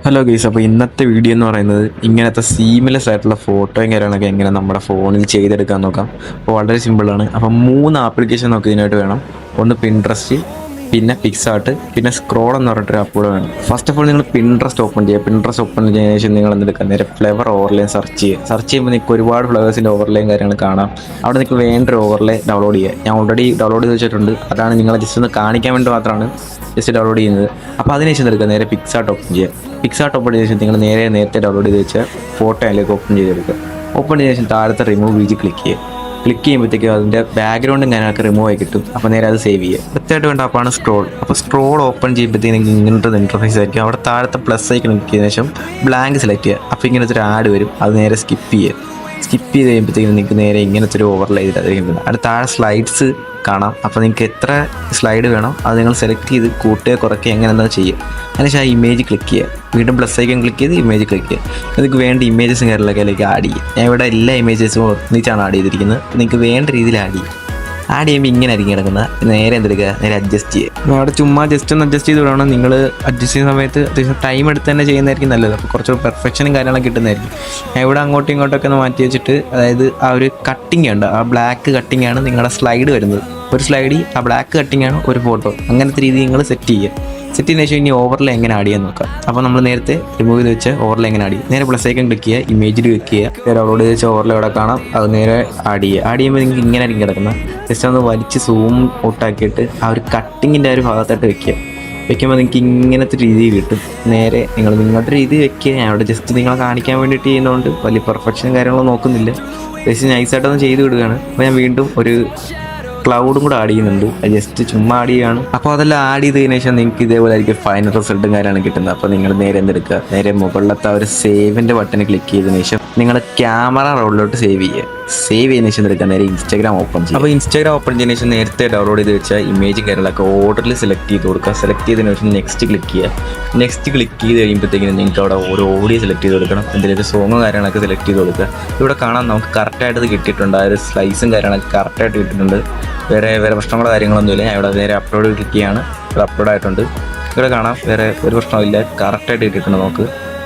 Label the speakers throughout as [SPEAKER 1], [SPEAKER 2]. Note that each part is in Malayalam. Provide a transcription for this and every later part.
[SPEAKER 1] ഹലോ ഗൈസ്, അപ്പോൾ ഇന്നത്തെ വീഡിയോ എന്ന് പറയുന്നത് ഇങ്ങനത്തെ സീംലെസ് ആയിട്ടുള്ള ഫോട്ടോയും കാര്യങ്ങളൊക്കെ എങ്ങനെ നമ്മുടെ ഫോണിൽ ചെയ്തെടുക്കാൻ നോക്കാം. അപ്പോൾ വളരെ സിമ്പിളാണ്. അപ്പോൾ 3 ആപ്ലിക്കേഷൻ നമുക്ക് ഇതിനായിട്ട് വേണം. ഒന്ന് പിൻട്രസ്റ്റ്, പിന്നെ പിക്സാർട്ട്, പിന്നെ സ്ക്രോൾ എന്ന് പറഞ്ഞിട്ടൊരു ആപ്പ് കൂടെ വേണം. ഫസ്റ്റ് ഓഫ് ഓൾ നിങ്ങൾ പിൻട്രസ്റ്റ് ഓപ്പൺ ചെയ്യുക. പിൻട്രസ്റ്റ് ഓപ്പൺ ചെയ്തതിനു ശേഷം നിങ്ങൾ എന്തെടുക്കുക, നേരെ ഫ്ലേവർ ഓവർലേ സെർച്ച് ചെയ്യുമ്പോൾ നിങ്ങൾക്ക് ഒരുപാട് ഫ്ലേവേഴ്സിൻ്റെ ഓവർലേയും കാര്യങ്ങൾ കാണാം. അവിടെ നിങ്ങൾക്ക് വേണ്ട ഒരു ഓവർലേ ഡൗൺലോഡ് ചെയ്യുക. ഞാൻ ഓൾറെഡി ഡൗൺലോഡ് ചെയ്ത് വെച്ചിട്ടുണ്ട്. അതാണ് നിങ്ങളെ ജസ്റ്റ് ഒന്ന് കാണിക്കാൻ വേണ്ടി മാത്രമാണ് ജസ്റ്റ് ഡൗൺലോഡ് ചെയ്യുന്നത്. അപ്പോൾ അതിനുശേഷം എടുക്കുക, നേരെ പിക്സാർട്ട് ഓപ്പൺ ചെയ്യുക. പിക്സാർട്ട് ഓപ്പൺ ചെയ്ത ശേഷം നിങ്ങൾ നേരത്തെ ഡൗൺലോഡ് ചെയ്ത് വെച്ച ഫോട്ടോ അതിലേക്ക് ഓപ്പൺ ചെയ്തെടുക്കുക. ഓപ്പൺ ചെയ്ത ശേഷം താഴത്തെ റിമൂവ് വീജ് ക്ലിക്ക് ചെയ്യുക. ക്ലിക്ക് ചെയ്യുമ്പോഴത്തേക്കും അതിൻ്റെ ബാക്ക്ഗ്രൗണ്ടും കാര്യങ്ങളൊക്കെ റിമൂവ് ആയി കിട്ടും. അപ്പോൾ നേരെ അത് സേവ് ചെയ്യുക. അടുത്തായിട്ട് വേണ്ട ആപ്പാണ് സ്ക്രോൾ. അപ്പോൾ സ്ക്രോൾ ഓപ്പൺ ചെയ്യുമ്പോഴത്തേക്കും നിങ്ങൾക്ക് ഇങ്ങനത്തെ ഇന്റർഫേസ് ആയിരിക്കും. അവിടെ താഴത്തെ പ്ലസ് ആയി ക്ലിക്ക് ചെയ്തതിനു ശേഷം ബ്ലാങ്ക് സെലക്ട് ചെയ്യുക. അപ്പോൾ ഇങ്ങനത്തെ ഒരു ആഡ് വരും. അത് നേരെ സ്കിപ്പ് ചെയ്യുക. സ്കിപ്പ് ചെയ്ത് കഴിയുമ്പോഴത്തേക്കും നിങ്ങൾക്ക് നേരെ ഇങ്ങനത്തെ ഒരു ഓവർലേ ചെയ്തിട്ടായിരിക്കും. അടുത്ത താഴെ സ്ലൈഡ്സ് കാണാം. അപ്പോൾ നിങ്ങൾക്ക് എത്ര സ്ലൈഡ് വേണോ അത് നിങ്ങൾ സെലക്ട് ചെയ്ത് കൂട്ടുക കുറയ്ക്കുക എങ്ങനെ എന്താ ചെയ്യുക. അതിനുശേഷം ആ ഇമേജ് ക്ലിക്ക് ചെയ്യുക. വീണ്ടും പ്ലസ് ഐക്കൺ ക്ലിക്ക് ചെയ്ത് ഇമേജ് ക്ലിക്ക് ചെയ്യുക. നിങ്ങൾക്ക് വേണ്ട ഇമേജസും കാര്യങ്ങളൊക്കെ അതിലേക്ക് ആഡ് ചെയ്യുക. ഞാൻ ഇവിടെ എല്ലാ ഇമേജസും ഒന്നിച്ചാണ് ആഡ് ചെയ്തിരിക്കുന്നത്. നിങ്ങൾക്ക് വേണ്ട രീതിയിൽ ആഡ് ചെയ്യും. ആഡ് ചെയ്യുമ്പോൾ ഇങ്ങനെ ആയിരിക്കും കിടക്കുന്നത്. നേരെ എന്തെടുക്കുക, നേരെ അഡ്ജസ്റ്റ് ചെയ്യുക. അവിടെ ചുമ്മാ ജസ്റ്റ് ഒന്ന് അഡ്ജസ്റ്റ് ചെയ്ത് വിടണം. നിങ്ങൾ അഡ്ജസ്റ്റ് ചെയ്യുന്ന സമയത്ത് അത്യാവശ്യം ടൈം എടുത്ത് തന്നെ ചെയ്യുന്നതായിരിക്കും നല്ലത്. അപ്പോൾ കുറച്ച് പെർഫെക്ഷനും കാര്യങ്ങളൊക്കെ കിട്ടുന്നതായിരിക്കും. ഞാൻ ഇവിടെ അങ്ങോട്ടും ഇങ്ങോട്ടൊക്കെ ഒന്ന് മാറ്റി വെച്ചിട്ട്, അതായത് ആ ഒരു കട്ടിങ് ഉണ്ട്, ആ ബ്ലാക്ക് കട്ടിങ് ആണ് നിങ്ങളുടെ സ്ലൈഡ് വരുന്നത്. ഒരു സ്ലൈഡിൽ ആ ബ്ലാക്ക് കട്ടിങ് ആണ് ഒരു ഫോട്ടോ. അങ്ങനത്തെ രീതി നിങ്ങൾ സെറ്റ് ചെയ്യുക. സെറ്റ് ചെയ്യുന്ന ശേഷം ഇനി ഓവർലേ എങ്ങനെ ആഡ് ചെയ്യാൻ നോക്കാം. അപ്പോൾ നമ്മൾ നേരത്തെ റിമൂവ് ചെയ്ത് വെച്ച് ഓവർലേ എങ്ങനെ ആഡ് ചെയ്യും. നേരെ പ്ലസ് ഐക്കൺ ക്ലിക്ക് ചെയ്യുക, ഇമേജിൽ ക്ലിക്ക് ചെയ്യുക. നേരെ ഡൗൺലോഡ് ചെയ്ത് വെച്ച ഓവർലേ അവിടെ കാണാം. അത് നേരെ ആഡ് ചെയ്യുക. ആഡ് ചെയ്യുമ്പോൾ നിങ്ങൾക്ക് ഇങ്ങനെ ആയിരിക്കും കിടക്കുന്നത്. ജസ്റ്റ് ഒന്ന് വലിച്ച് സൂം ഔട്ടാക്കിയിട്ട് ആ ഒരു കട്ടിങ്ങിൻ്റെ ആ ഒരു ഭാഗത്തായിട്ട് വെക്കുക. വെക്കുമ്പോൾ നിങ്ങൾക്ക് ഇങ്ങനത്തെ രീതി കിട്ടും. നേരെ നിങ്ങൾ നിങ്ങളുടെ രീതി വെക്കുക. ഞാൻ അവിടെ ജസ്റ്റ് നിങ്ങളെ കാണിക്കാൻ വേണ്ടിയിട്ട് ചെയ്യുന്നതുകൊണ്ട് വലിയ പെർഫെക്ഷനും കാര്യങ്ങളും നോക്കുന്നില്ല. ജസ്റ്റ് നൈസായിട്ടൊന്ന് ചെയ്ത് വിടുകയാണ്. അപ്പോൾ ഞാൻ വീണ്ടും ഒരു ക്ലൗഡും കൂടെ ആഡ് ചെയ്യുന്നുണ്ട്. അത് ജസ്റ്റ് ചുമ്മാ ആഡ് ചെയ്യുകയാണ്. അപ്പോൾ അതെല്ലാം ആഡ് ചെയ്തതിനു ശേഷം നിങ്ങൾക്ക് ഇതേപോലെ ആയിരിക്കും ഫൈനൽ റിസൾട്ടും കാര്യമാണ് കിട്ടുന്നത്. അപ്പോൾ നിങ്ങൾ നേരെ എന്തെടുക്കുക, നേരെ മുകളിലത്തെ ഒരു സേവിൻ്റെ ബട്ടൺ ക്ലിക്ക് ചെയ്തതിനു ശേഷം നിങ്ങൾ ക്യാമറ റോളിലോട്ട് സേവ് ചെയ്യുക. സേവ് ചെയ്യുന്ന ശേഷം എടുക്കുക, നേരെ ഇൻസ്റ്റാഗ്രാം ഓപ്പൺ ചെയ്യുക. അപ്പോൾ ഇൻസ്റ്റാഗ്രാം ഓപ്പൺ ചെയ്യുന്ന ശേഷം നേരത്തെ ഡൗൺലോഡ് ചെയ്ത് വെച്ചാൽ ഇമേജും കാര്യങ്ങളൊക്കെ ഓർഡറിൽ സെലക്ട് ചെയ്ത് കൊടുക്കുക. സെലക്ട് ചെയ്തതിനു ശേഷം നെക്സ്റ്റ് ക്ലിക്ക് ചെയ്യുക. നെക്സ്റ്റ് ക്ലിക്ക് ചെയ്ത് കഴിയുമ്പോഴത്തേക്കും നിങ്ങൾക്ക് അവിടെ ഓരോ ഓഡിയോ സെലക്ട് ചെയ്ത് കൊടുക്കണം. എന്തെങ്കിലും സോങ്ങും കാര്യങ്ങളൊക്കെ സെലക്ട് ചെയ്ത് കൊടുക്കുക. ഇവിടെ കാണാൻ നമുക്ക് കറക്റ്റായിട്ട് ഇത് കിട്ടിയിട്ടുണ്ട്. ആ ഒരു സ്ലൈസും കാര്യങ്ങളൊക്കെ കറക്റ്റായിട്ട് കിട്ടിയിട്ടുണ്ട്. വേറെ പ്രശ്നങ്ങളോ കാര്യങ്ങളൊന്നുമില്ല. ഞാൻ ഇവിടെ നേരെ അപ്ലോഡ് ക്ലിക്ക് ചെയ്യാണ്. ഇവിടെ അപ്ലോഡ് ആയിട്ടുണ്ട്. ഇവിടെ കാണാം വേറെ ഒരു പ്രശ്നമില്ല, കറക്റ്റായിട്ട് കിട്ടിയിട്ടുണ്ട് നമുക്ക്.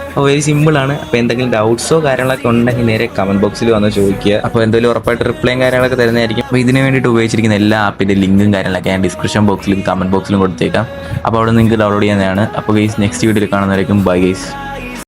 [SPEAKER 1] അപ്പോൾ വെരി സിമ്പിളാണ്. അപ്പോൾ എന്തെങ്കിലും ഡൗട്ട്സോ കാര്യങ്ങളൊക്കെ ഉണ്ടെങ്കിൽ നേരെ കമൻറ്റ് ബോക്സിൽ വന്ന് ചോദിക്കുക. അപ്പോൾ എന്തെങ്കിലും ഉറപ്പായിട്ട് റിപ്ലൈയും കാര്യങ്ങളൊക്കെ തരുന്നതായിരിക്കും. അപ്പോൾ ഇതിന് വേണ്ടിയിട്ട് ഉപയോഗിച്ചിരിക്കുന്ന എല്ലാ ആപ്പിൻ്റെ ലിങ്കും കാര്യങ്ങളൊക്കെ ഞാൻ ഡിസ്ക്രിപ്ഷൻ ബോക്സിലും കമൻറ്റ് ബോക്സിലും കൊടുത്തേക്കാം. അപ്പോൾ അവിടെ നിങ്ങൾക്ക് ഡൗൺലോഡ് ചെയ്യുന്നതാണ്. അപ്പോൾ ഗൈസ് നെക്സ്റ്റ് വീഡിയോയിൽ കാണുന്നതായിരിക്കും. Bye guys.